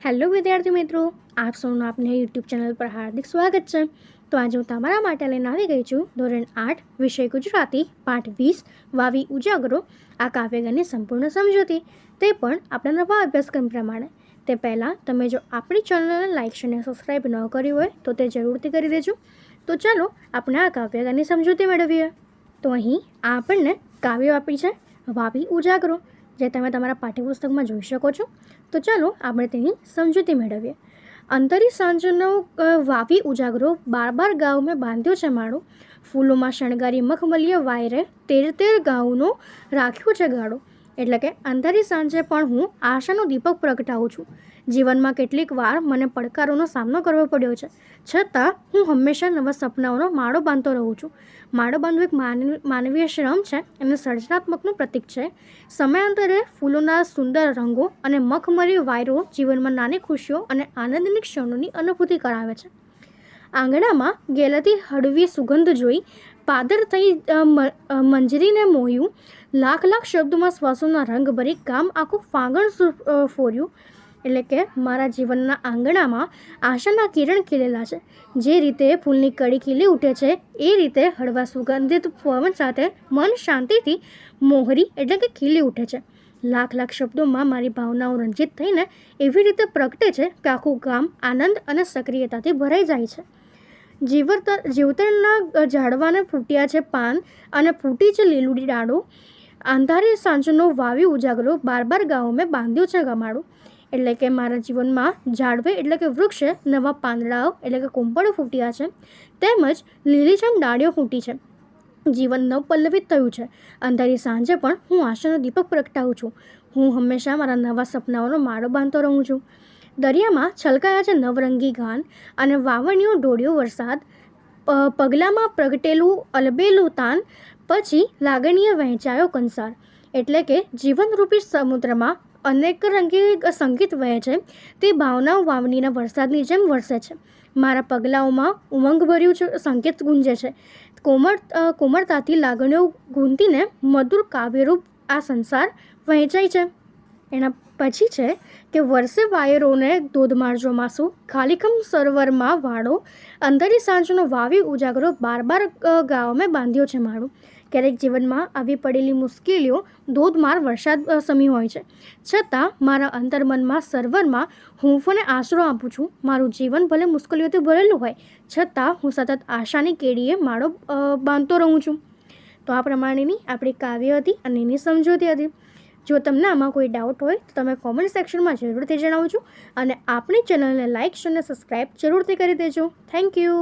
Hello વિદ્યાર્થી મિત્રો, આપ સૌનું આપની યુટ્યુબ ચેનલ પર હાર્દિક સ્વાગત છે. તો આજે હું તમારા માટે લઈને આવી ગઈ છું ધોરણ 8 વિષય ગુજરાતી પાઠ 20 વાવી ઉજાગરો આ કાવ્યગાની સંપૂર્ણ સમજૂતી, તે પણ આપણા નવા અભ્યાસક્રમ પ્રમાણે. તે પહેલાં તમે જો આપણી ચેનલને લાઇક અને સબસ્ક્રાઈબ ન કરી હોય તો તે જરૂરથી કરી દેજો. તો ચાલો આપણે આ કાવ્યગાની સમજૂતી મેળવીએ. તો અહીં આપણને કાવ્ય આપી છે વાવી ઉજાગરો, જે તમે તમારા પાઠ્યપુસ્તકમાં જોઈ શકો છો. તો ચાલો આપણે તેની સમજૂતી મેળવીએ. અંતરી સાંજનો વાવી ઉજાગરો બાર ગાઉ મેં બાંધ્યો છે માળો, ફૂલોમાં શણગારી મખમલીય વાયરે તેર ગાઉનો રાખ્યો છે ગાળો. એટલે કે અંધારી સાંજે પણ હું આશાનો દીપક પ્રગટાવું છું. જીવનમાં કેટલીક વાર મને પડકારોનો સામનો કરવો પડ્યો છે, છતાં હું હંમેશા નવા સપનાઓનો માળો બાંધતો રહું છું. માળો બાંધવો એક માનવીય શ્રમ છે અને સર્જનાત્મકનું પ્રતીક છે. સમયાંતરે ફૂલોના સુંદર રંગો અને મખમલી વાયરો જીવનમાં નાની ખુશીઓ અને આનંદની ક્ષણોની અનુભૂતિ કરાવે છે. આંગણામાં ગેલાતી હળવી સુગંધ જોઈ પાદર થઈ મંજરીને મોહ્યું, લાખ શબ્દોમાં શ્વાસોના રંગ ભરી ગામ આખું ફાગણ ફોર્યું. એટલે કે મારા જીવનના આંગણામાં આશાના કિરણ ખીલેલા છે. જે રીતે ફૂલની કળી ખીલી ઉઠે છે એ રીતે હળવા સુગંધિત પવન સાથે મન શાંતિથી મોહરી એટલે કે ખીલી ઉઠે છે. લાખ શબ્દોમાં મારી ભાવનાઓ રંજિત થઈને એવી રીતે પ્રગટે છે કે આખું ગામ આનંદ અને સક્રિયતાથી ભરાઈ જાય છે. જીવતરના ઝાડવાને ફૂટ્યા છે પાન અને ફૂટી છે લીલુડી ડાળો. અંધારી સાંજનો વાવી ઉજાગરો બાર ગાઉ મેં બાંધ્યો છે ગમાડો. એટલે કે મારા જીવનમાં ઝાડવે એટલે કે વૃક્ષે નવા પાંદડાઓ એટલે કે કુંપળો ફૂટ્યા છે, તેમજ લીલીછમ ડાળીઓ ફૂટી છે. જીવન નવપલ્લવિત થયું છે. અંધારી સાંજે પણ હું આશાનો દીપક પ્રગટાવું છું. હું હંમેશા મારા નવા સપનાઓનો માળો બાંધતો રહું છું. દરિયામાં છલકાયા છે નવરંગી ગાન અને વાવણીઓ ઢોળ્યો વરસાદ. પગલામાં પ્રગટેલું અલબેલું તાન, પછી લાગણીએ વહેંચાયો કંસાર. એટલે કે જીવનરૂપી સમુદ્રમાં અનેક રંગી સંગીત વહે છે. તે ભાવનાઓ વાવણીના વરસાદની જેમ વરસે છે. મારા પગલાઓમાં ઉમંગભર્યું સંગીત ગુંજે છે. કોમળતાથી લાગણીઓ ગૂંથીને મધુર કાવ્યરૂપ આ સંસાર વહેંચાય છે. એના પછી છે કે વર્ષે વાયરોને ધોધમાર ચોમાસું, ખાલીખમ સરોવરમાં વાળો, અંધારી સાંજનો વાવી ઉજાગરો બાર ગાઉ મેં બાંધ્યો છે માળો. ક્યારેક જીવનમાં આવી પડેલી મુશ્કેલીઓ ધોધમાર વરસાદ સમી હોય છે, છતાં મારા અંતર્મનમાં સર્વરમાં હૂંફોને આશરો આપું છું. મારું જીવન ભલે મુશ્કેલીઓથી ભરેલું હોય, છતાં હું સતત આશાની કેડીએ માળો બાંધતો રહું છું. તો આ પ્રમાણેની આપણી કાવ્ય હતી અને એની સમજૂતી હતી. જો તમને આમાં કોઈ ડાઉટ હોય તો તમે કોમેન્ટ સેક્શનમાં જરૂરથી જણાવજો અને આપણી ચેનલને લાઇક અને સબસ્ક્રાઈબ જરૂરથી કરી દેજો. Thank you.